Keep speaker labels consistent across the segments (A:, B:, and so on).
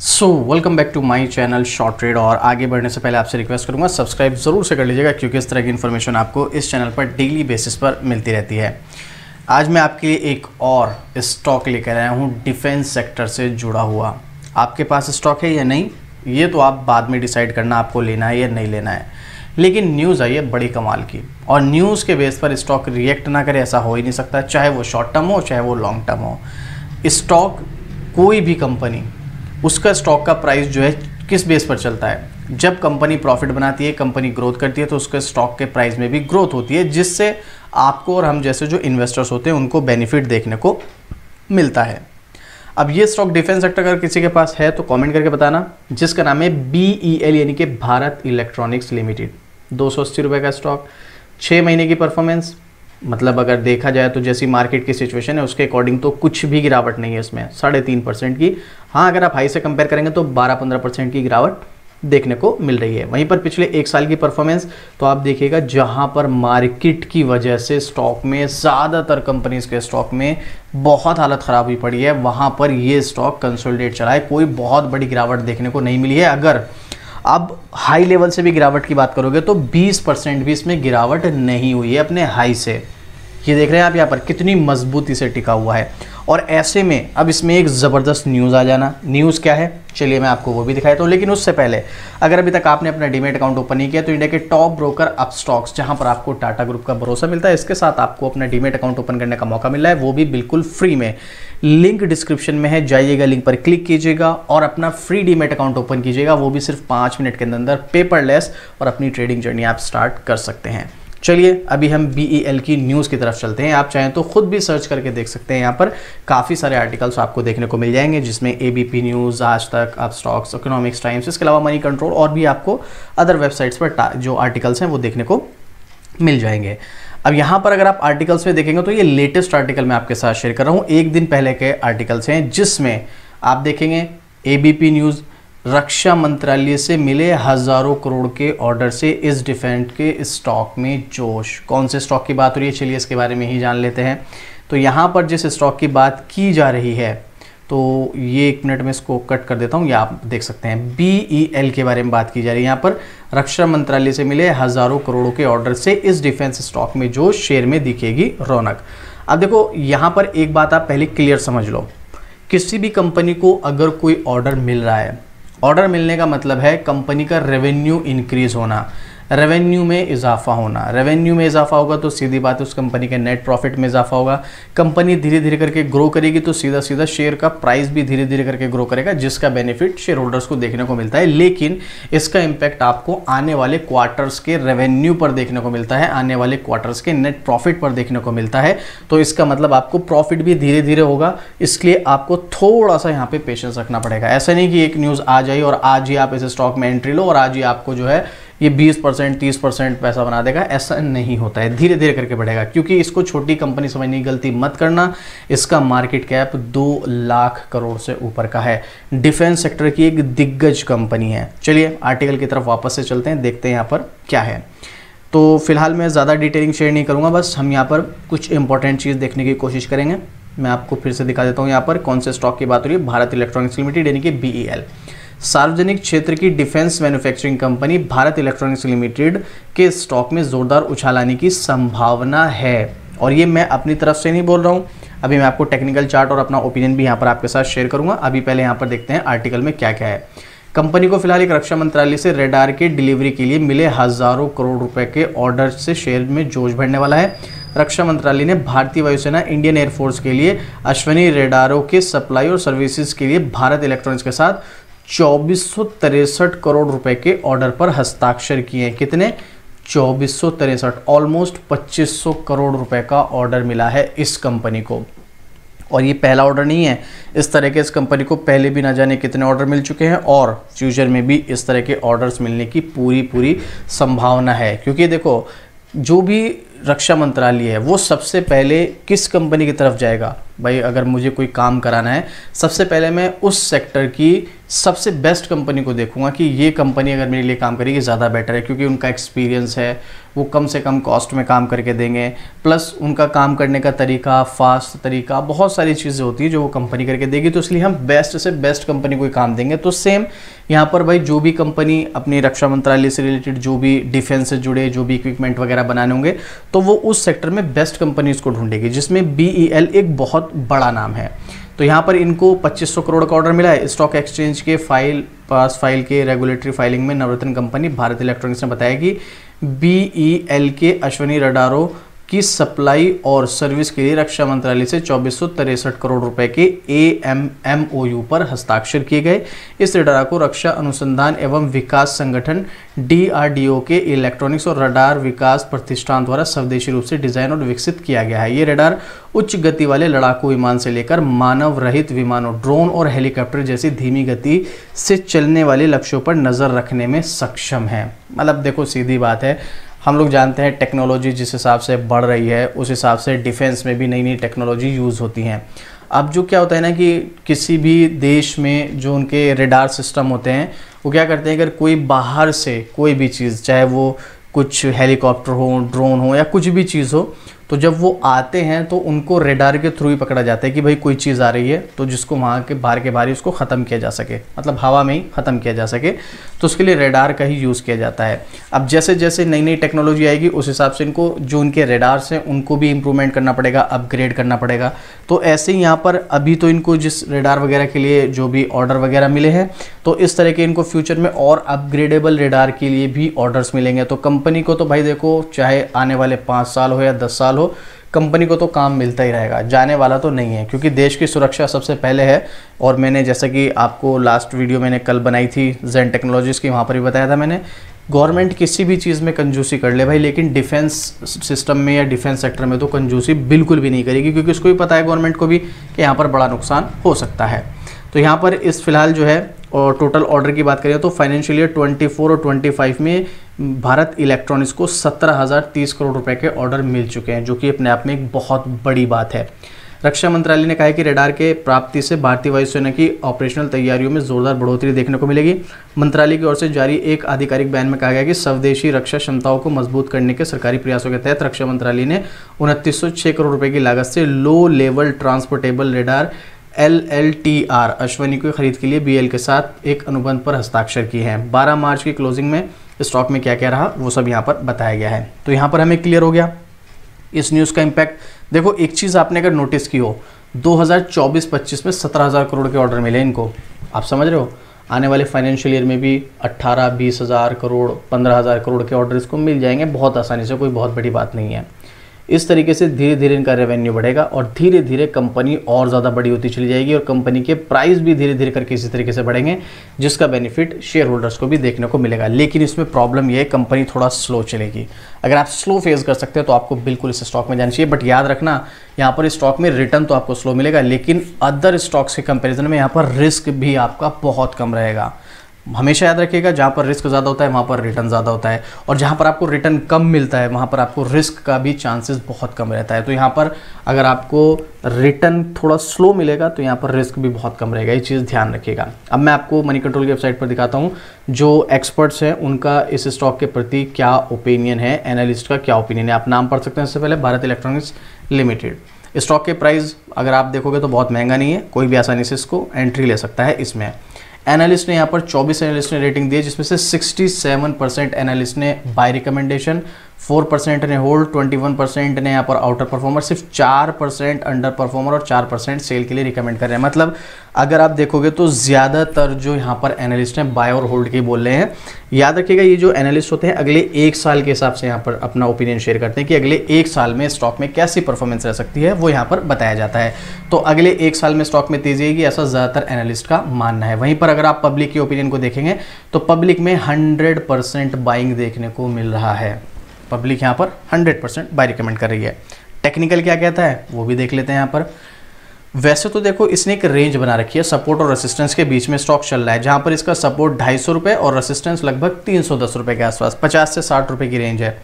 A: Welcome back to my channel short trade. और आगे बढ़ने से पहले आपसे रिक्वेस्ट करूंगा सब्सक्राइब ज़रूर से कर लीजिएगा, क्योंकि इस तरह की इन्फॉर्मेशन आपको इस चैनल पर डेली बेसिस पर मिलती रहती है। आज मैं आपके लिए एक और स्टॉक लेकर आया हूं डिफेंस सेक्टर से जुड़ा हुआ। आपके पास स्टॉक है या नहीं, ये तो आप बाद में डिसाइड करना आपको लेना है या नहीं लेना है। लेकिन न्यूज़ आई है बड़ी कमाल की, और न्यूज़ के बेस पर स्टॉक रिएक्ट ना करे ऐसा हो ही नहीं सकता, चाहे वो शॉर्ट टर्म हो चाहे वो लॉन्ग टर्म हो। स्टॉक कोई भी कंपनी, उसका स्टॉक का प्राइस जो है किस बेस पर चलता है। जब कंपनी प्रॉफिट बनाती है, कंपनी ग्रोथ करती है, तो उसके स्टॉक के प्राइस में भी ग्रोथ होती है, जिससे आपको और हम जैसे जो इन्वेस्टर्स होते हैं उनको बेनिफिट देखने को मिलता है। अब ये स्टॉक डिफेंस सेक्टर अगर किसी के पास है तो कमेंट करके बताना, जिसका नाम है BEL यानी कि भारत इलेक्ट्रॉनिक्स लिमिटेड। 280 रुपये का स्टॉक, 6 महीने की परफॉर्मेंस, मतलब अगर देखा जाए तो जैसी मार्केट की सिचुएशन है उसके अकॉर्डिंग तो कुछ भी गिरावट नहीं है इसमें, 3.5% की। हाँ, अगर आप हाई से कंपेयर करेंगे तो 12-15% की गिरावट देखने को मिल रही है। वहीं पर पिछले 1 साल की परफॉर्मेंस तो आप देखिएगा, जहां पर मार्केट की वजह से स्टॉक में ज़्यादातर कंपनीज के स्टॉक में बहुत हालत ख़राब हुई पड़ी है, वहां पर ये स्टॉक कंसोलिडेट चला है, कोई बहुत बड़ी गिरावट देखने को नहीं मिली है। अगर अब हाई लेवल से भी गिरावट की बात करोगे तो 20% भी इसमें गिरावट नहीं हुई है अपने हाई से। ये देख रहे हैं आप यहाँ पर कितनी मजबूती से टिका हुआ है। और ऐसे में अब इसमें एक ज़बरदस्त न्यूज़ आ जाना। न्यूज़ क्या है, चलिए मैं आपको वो भी दिखाता हूँ। लेकिन उससे पहले अगर अभी तक आपने अपना डीमैट अकाउंट ओपन नहीं किया तो इंडिया के टॉप ब्रोकर अपस्टॉक्स, जहाँ पर आपको टाटा ग्रुप का भरोसा मिलता है, इसके साथ आपको अपना डीमैट अकाउंट ओपन करने का मौका मिल रहा है, वो भी बिल्कुल फ्री में। लिंक डिस्क्रिप्शन में है, जाइएगा, लिंक पर क्लिक कीजिएगा और अपना फ्री डीमैट अकाउंट ओपन कीजिएगा, वो भी सिर्फ 5 मिनट के अंदर पेपरलेस, और अपनी ट्रेडिंग जर्नी आप स्टार्ट कर सकते हैं। चलिए अभी हम BEL की न्यूज़ की तरफ चलते हैं। आप चाहें तो खुद भी सर्च करके देख सकते हैं, यहाँ पर काफ़ी सारे आर्टिकल्स आपको देखने को मिल जाएंगे, जिसमें ABP न्यूज़, आज तक, अपस्टॉक्स, इकोनॉमिक्स टाइम्स, इसके अलावा मनी कंट्रोल, और भी आपको अदर वेबसाइट्स पर जो आर्टिकल्स हैं वो देखने को मिल जाएंगे। अब यहाँ पर अगर आप आर्टिकल्स में देखेंगे तो ये लेटेस्ट आर्टिकल मैं आपके साथ शेयर कर रहा हूँ, 1 दिन पहले के आर्टिकल्स हैं, जिसमें आप देखेंगे ABP न्यूज़, रक्षा मंत्रालय से मिले हज़ारों करोड़ के ऑर्डर से इस डिफेंस के स्टॉक में जोश। कौन से स्टॉक की बात हो रही है, चलिए इसके बारे में ही जान लेते हैं। तो यहाँ पर जिस स्टॉक की बात की जा रही है, तो ये 1 मिनट में इसको कट कर देता हूँ, या आप देख सकते हैं BEL के बारे में बात की जा रही है। यहाँ पर रक्षा मंत्रालय से मिले हज़ारों करोड़ों के ऑर्डर से इस डिफेंस स्टॉक में जोश, शेयर में दिखेगी रौनक। अब देखो यहाँ पर एक बात आप पहले क्लियर समझ लो, किसी भी कंपनी को अगर कोई ऑर्डर मिल रहा है, ऑर्डर मिलने का मतलब है कंपनी का रेवेन्यू इंक्रीज होना, रेवेन्यू में इजाफा होना। रेवेन्यू में इजाफा होगा तो सीधी बात है उस कंपनी के नेट प्रॉफिट में इजाफा होगा। कंपनी धीरे धीरे करके ग्रो करेगी तो सीधा सीधा शेयर का प्राइस भी धीरे धीरे करके ग्रो करेगा, जिसका बेनिफिट शेयर होल्डर्स को देखने को मिलता है। लेकिन इसका इंपैक्ट आपको आने वाले क्वार्टर्स के रेवेन्यू पर देखने को मिलता है, आने वाले क्वार्टर्स के नेट प्रॉफिट पर देखने को मिलता है। तो इसका मतलब आपको प्रॉफिट भी धीरे धीरे होगा, इसलिए आपको थोड़ा सा यहाँ पे पेशेंस रखना पड़ेगा। ऐसा नहीं कि एक न्यूज़ आ जाए और आज ही आप इस स्टॉक में एंट्री लो और आज ही आपको जो है ये 20% 30% पैसा बना देगा, ऐसा नहीं होता है, धीरे धीरे करके बढ़ेगा। क्योंकि इसको छोटी कंपनी समझने की गलती मत करना, इसका मार्केट कैप 2 लाख करोड़ से ऊपर का है, डिफेंस सेक्टर की एक दिग्गज कंपनी है। चलिए आर्टिकल की तरफ वापस से चलते हैं, देखते हैं यहाँ पर क्या है। तो फिलहाल मैं ज़्यादा डिटेलिंग शेयर नहीं करूँगा, बस हम यहाँ पर कुछ इंपॉर्टेंट चीज़ देखने की कोशिश करेंगे। मैं आपको फिर से दिखा देता हूँ यहाँ पर कौन से स्टॉक की बात हो रही है। भारत इलेक्ट्रॉनिक्स लिमिटेड यानी कि BEL, सार्वजनिक क्षेत्र की defence manufacturing company Bharat electronics limited के स्टॉक में जोरदार उछाल आने की संभावना है। और ये मैं अपनी तरफ से नहीं बोल रहा हूँ, अभी मैं आपको टेक्निकल चार्ट और अपना ओपिनियन भी यहाँ पर आपके साथ शेयर करूँगा। अभी पहले यहाँ पर देखते हैं आर्टिकल में क्या क्या है। कंपनी को फिलहाल एक रक्षा मंत्रालय से रेडार के डिलीवरी के लिए मिले हज़ारों करोड़ रुपए के ऑर्डर से शेयर में जोश बढ़ने वाला है। रक्षा मंत्रालय ने भारतीय वायुसेना, इंडियन एयरफोर्स के लिए अश्विनी रेडारों के सप्लाई और सर्विसेज के लिए भारत इलेक्ट्रॉनिक्स के साथ 2463 करोड़ रुपए के ऑर्डर पर हस्ताक्षर किए हैं। कितने? 2463, ऑलमोस्ट 2500 करोड़ रुपए का ऑर्डर मिला है इस कंपनी को। और ये पहला ऑर्डर नहीं है, इस तरह के इस कंपनी को पहले भी ना जाने कितने ऑर्डर मिल चुके हैं, और फ्यूचर में भी इस तरह के ऑर्डर्स मिलने की पूरी संभावना है। क्योंकि देखो, जो भी रक्षा मंत्रालय है वो सबसे पहले किस कंपनी की तरफ जाएगा? भाई अगर मुझे कोई काम कराना है, सबसे पहले मैं उस सेक्टर की सबसे बेस्ट कंपनी को देखूंगा कि ये कंपनी अगर मेरे लिए काम करेगी ज़्यादा बेटर है, क्योंकि उनका एक्सपीरियंस है, वो कम से कम कॉस्ट में काम करके देंगे, प्लस उनका काम करने का तरीका, फास्ट तरीका, बहुत सारी चीज़ें होती है जो वो कंपनी करके देगी। तो इसलिए हम बेस्ट से बेस्ट कंपनी को काम देंगे। तो सेम यहाँ पर भाई जो भी कंपनी अपनी रक्षा मंत्रालय से रिलेटेड, जो भी डिफेंस से जुड़े जो भी इक्विपमेंट वगैरह बनाने होंगे, तो वो उस सेक्टर में बेस्ट कंपनी इसको ढूंढेगी, जिसमें BEL एक बहुत बड़ा नाम है। तो यहाँ पर इनको 2500 करोड़ का ऑर्डर मिला है। स्टॉक एक्सचेंज के फाइल के रेगुलेटरी फाइलिंग में नवरत्न कंपनी भारत इलेक्ट्रॉनिक्स ने बताया कि BEL के अश्विनी रडारों की सप्लाई और सर्विस के लिए रक्षा मंत्रालय से 2463 करोड़ रुपए के AMMOU पर हस्ताक्षर किए गए। इस रडार को रक्षा अनुसंधान एवं विकास संगठन DRDO के इलेक्ट्रॉनिक्स और रडार विकास प्रतिष्ठान द्वारा स्वदेशी रूप से डिजाइन और विकसित किया गया है। ये रडार उच्च गति वाले लड़ाकू विमान से लेकर मानव रहित विमानों, ड्रोन और हेलीकॉप्टर जैसी धीमी गति से चलने वाले लक्ष्यों पर नजर रखने में सक्षम है। मतलब देखो सीधी बात है, हम लोग जानते हैं टेक्नोलॉजी जिस हिसाब से बढ़ रही है उस हिसाब से डिफेंस में भी नई नई टेक्नोलॉजी यूज़ होती हैं। अब जो क्या होता है ना कि किसी भी देश में जो उनके रेडार सिस्टम होते हैं, वो क्या करते हैं, अगर कोई बाहर से कोई भी चीज़, चाहे वो कुछ हेलीकॉप्टर हो, ड्रोन हो या कुछ भी चीज़ हो, तो जब वो आते हैं तो उनको रेडार के थ्रू ही पकड़ा जाता है कि भाई कोई चीज़ आ रही है, तो जिसको वहाँ के बाहर ही उसको ख़त्म किया जा सके, मतलब हवा में ही ख़त्म किया जा सके, तो उसके लिए रेडार का ही यूज़ किया जाता है। अब जैसे जैसे नई नई टेक्नोलॉजी आएगी उस हिसाब से इनको जो उनके रेडार्स हैं उनको भी इम्प्रूवमेंट करना पड़ेगा, अपग्रेड करना पड़ेगा। तो ऐसे ही यहाँ पर अभी तो इनको जिस रेडार वगैरह के लिए जो भी ऑर्डर वगैरह मिले हैं, तो इस तरह के इनको फ्यूचर में और अपग्रेडेबल रेडार के लिए भी ऑर्डर्स मिलेंगे। तो कंपनी को तो भाई देखो, चाहे आने वाले 5 साल हो या 10 साल हो, कंपनी को तो काम मिलता ही रहेगा, जाने वाला तो नहीं है, क्योंकि देश की सुरक्षा सबसे पहले है। और मैंने जैसा कि आपको लास्ट वीडियो मैंने कल बनाई थी ज़ेन टेक्नोलॉजीज़ की, वहाँ पर भी बताया था मैंने, गवर्नमेंट किसी भी चीज़ में कंजूसी कर ले भाई, लेकिन डिफेंस सिस्टम में या डिफेंस सेक्टर में तो कंजूसी बिल्कुल भी नहीं करेगी, क्योंकि उसको भी पता है गवर्नमेंट को भी कि यहाँ पर बड़ा नुकसान हो सकता है। तो यहाँ पर इस फिलहाल जो है और टोटल ऑर्डर की बात करें तो फाइनेंशियल ईयर 24 और 25 में भारत इलेक्ट्रॉनिक्स को 17,030 करोड़ रुपए के ऑर्डर मिल चुके हैं, जो कि अपने आप में एक बहुत बड़ी बात है। रक्षा मंत्रालय ने कहा है कि रडार के प्राप्ति से भारतीय वायुसेना की ऑपरेशनल तैयारियों में जोरदार बढ़ोतरी देखने को मिलेगी। मंत्रालय की ओर से जारी एक आधिकारिक बयान में कहा गया कि स्वदेशी रक्षा क्षमताओं को मजबूत करने के सरकारी प्रयासों के तहत रक्षा मंत्रालय ने 2906 करोड़ रुपए की लागत से low level transportable radar LLTR Ashwini की खरीद के लिए BEL के साथ एक अनुबंध पर हस्ताक्षर किए हैं। 12 मार्च की क्लोजिंग में स्टॉक में क्या क्या रहा वो सब यहाँ पर बताया गया है। तो यहाँ पर हमें क्लियर हो गया इस न्यूज़ का इम्पैक्ट। देखो एक चीज़ आपने अगर नोटिस की हो, 2024-25 में 17,000 करोड़ के ऑर्डर मिले इनको, आप समझ रहे हो, आने वाले फाइनेंशियल ईयर में भी 18-20 हज़ार करोड़ 15,000 करोड़ के ऑर्डर इसको मिल जाएंगे बहुत आसानी से, कोई बहुत बड़ी बात नहीं है। इस तरीके से धीरे धीरे इनका रेवेन्यू बढ़ेगा और धीरे धीरे कंपनी और ज़्यादा बड़ी होती चली जाएगी और कंपनी के प्राइस भी धीरे धीरे करके इसी तरीके से बढ़ेंगे, जिसका बेनिफिट शेयर होल्डर्स को भी देखने को मिलेगा। लेकिन इसमें प्रॉब्लम ये है, कंपनी थोड़ा स्लो चलेगी। अगर आप स्लो फेस कर सकते हैं तो आपको बिल्कुल इस स्टॉक में जाना चाहिए। बट याद रखना, यहाँ पर स्टॉक में रिटर्न तो आपको स्लो मिलेगा, लेकिन अदर स्टॉक्स के कंपेरिजन में यहाँ पर रिस्क भी आपका बहुत कम रहेगा। हमेशा याद रखिएगा, जहाँ पर रिस्क ज़्यादा होता है वहाँ पर रिटर्न ज़्यादा होता है, और जहाँ पर आपको रिटर्न कम मिलता है वहाँ पर आपको रिस्क का भी चांसेस बहुत कम रहता है। तो यहाँ पर अगर आपको रिटर्न थोड़ा स्लो मिलेगा तो यहाँ पर रिस्क भी बहुत कम रहेगा, ये चीज़ ध्यान रखिएगा। अब मैं आपको मनी कंट्रोल की वेबसाइट पर दिखाता हूँ जो एक्सपर्ट्स हैं उनका इस स्टॉक के प्रति क्या ओपिनियन है, एनालिस्ट का क्या ओपिनियन है। आप नाम पढ़ सकते हैं इससे पहले, भारत इलेक्ट्रॉनिक्स लिमिटेड। स्टॉक के प्राइस अगर आप देखोगे तो बहुत महंगा नहीं है, कोई भी आसानी से इसको एंट्री ले सकता है इसमें। एनालिस्ट ने यहाँ पर 24 एनालिस्ट ने रेटिंग दी है, जिसमें से 67% एनालिस्ट ने बाय रिकमेंडेशन, 4% ने होल्ड, 21% ने यहाँ पर आउटर परफॉर्मर, सिर्फ 4% अंडर परफॉर्मर और 4% सेल के लिए रिकमेंड कर रहे हैं। मतलब अगर आप देखोगे तो ज़्यादातर जो यहाँ पर एनालिस्ट हैं बाय और होल्ड के बोल रहे हैं। याद रखिएगा, ये जो एनालिस्ट होते हैं अगले 1 साल के हिसाब से यहाँ पर अपना ओपिनियन शेयर करते हैं कि अगले 1 साल में स्टॉक में कैसी परफॉर्मेंस रह सकती है, वो यहाँ पर बताया जाता है। तो अगले 1 साल में स्टॉक में तेजी आएगी, ऐसा ज़्यादातर एनालिस्ट का मानना है। वहीं पर अगर आप पब्लिक के ओपिनियन को देखेंगे तो पब्लिक में 100% बाइंग देखने को मिल रहा है। पब्लिक यहाँ पर 100% बाय रिकमेंड कर रही है। टेक्निकल क्या कहता है वो भी देख लेते हैं यहाँ पर। वैसे तो देखो इसने एक रेंज बना रखी है, सपोर्ट और रेसिस्टेंस के बीच में स्टॉक चल रहा है, जहाँ पर इसका सपोर्ट 250 रुपये और रेसिस्टेंस लगभग 310 रुपये के आसपास, 50 से 60 रुपये की रेंज है।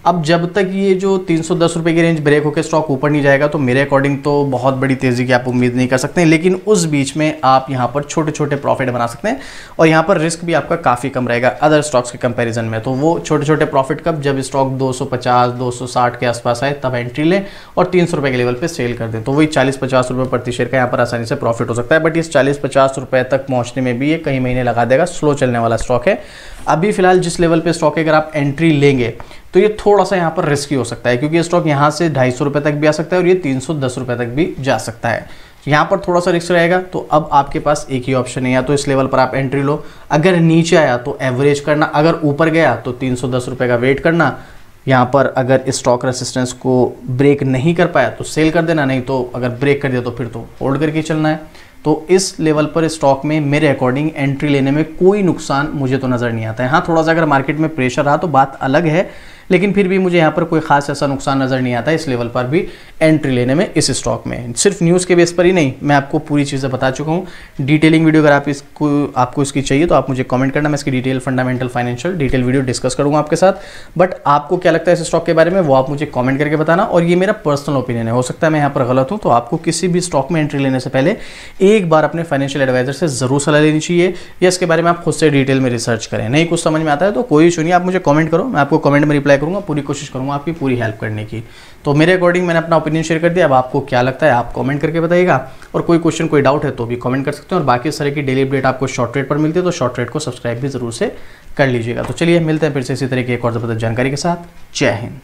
A: अब जब तक ये जो 310 रुपये की रेंज ब्रेक होकर स्टॉक ऊपर नहीं जाएगा तो मेरे अकॉर्डिंग तो बहुत बड़ी तेज़ी की आप उम्मीद नहीं कर सकते हैं, लेकिन उस बीच में आप यहाँ पर छोटे छोटे प्रॉफिट बना सकते हैं और यहाँ पर रिस्क भी आपका काफ़ी कम रहेगा अदर स्टॉक्स के कंपैरिजन में। तो वो छोटे छोटे प्रॉफिट कब, जब स्टॉक 250 260 के आसपास आए तब एंट्री लें और 300 रुपये के लेवल पर सेल कर दें, तो वही 40-50 रुपये प्रति शेयर का यहाँ पर आसानी से प्रॉफिट हो सकता है। बट इस 40-50 रुपये तक पहुँचने में भी ये कई महीने लगा देगा, स्लो चलने वाला स्टॉक है। अभी फिलहाल जिस लेवल पे स्टॉक है अगर आप एंट्री लेंगे तो ये थोड़ा सा यहाँ पर रिस्की हो सकता है, क्योंकि ये स्टॉक यहाँ से 250 रुपये तक भी आ सकता है और ये 310 रुपये तक भी जा सकता है। यहाँ पर थोड़ा सा रिस्क रहेगा। तो अब आपके पास एक ही ऑप्शन है, या तो इस लेवल पर आप एंट्री लो, अगर नीचे आया तो एवरेज करना, अगर ऊपर गया तो 310 रुपये का वेट करना। यहाँ पर अगर स्टॉक रेसिस्टेंस को ब्रेक नहीं कर पाया तो सेल कर देना, नहीं तो अगर ब्रेक कर दिया तो फिर तो होल्ड करके चलना है। तो इस लेवल पर स्टॉक में मेरे अकॉर्डिंग एंट्री लेने में कोई नुकसान मुझे तो नज़र नहीं आता है। हाँ, थोड़ा सा अगर मार्केट में प्रेशर रहा तो बात अलग है, लेकिन फिर भी मुझे यहाँ पर कोई खास ऐसा नुकसान नज़र नहीं आता है इस लेवल पर भी एंट्री लेने में इस स्टॉक में। सिर्फ न्यूज़ के बेस पर ही नहीं, मैं आपको पूरी चीज़ें बता चुका हूँ। डिटेलिंग वीडियो अगर आपको इसकी चाहिए तो आप मुझे कमेंट करना, मैं इसकी detail fundamental financial detail video discuss करूँगा आपके साथ। बट आपको क्या लगता है इस स्टॉक के बारे में वो आप मुझे कॉमेंट करके बताना, और ये मेरा पर्सनल ओपिनियन है, हो सकता है मैं यहाँ पर गलत हूँ। तो आपको किसी भी स्टॉक में एंट्री लेने से पहले एक बार अपने फाइनेंशियल एडवाइजर से ज़रूर सलाह लेनी चाहिए, या इसके बारे में आप खुद से डिटेल में रिसर्च करें। नहीं कुछ समझ में आता है तो कोई इशू नहीं, आप मुझे कमेंट करो, मैं आपको कमेंट में रिप्लाई करूँगा, पूरी कोशिश करूँगा आपकी पूरी हेल्प करने की। तो मेरे अकॉर्डिंग मैंने अपना ओपिनियन शेयर कर दिया। अब आपको क्या लगता है आप कमेंट करके बताइएगा, और कोई क्वेश्चन कोई डाउट है तो भी कमेंट कर सकते हैं। और बाकी इस तरह की डेली अपडेट आपको शॉर्ट ट्रेड पर मिलती है तो शॉर्ट ट्रेड को सब्सक्राइब भी जरूर से कर लीजिएगा। तो चलिए मिलते हैं फिर से इसी तरह की एक और ज़बरदस्त जानकारी के साथ। जय हिंद।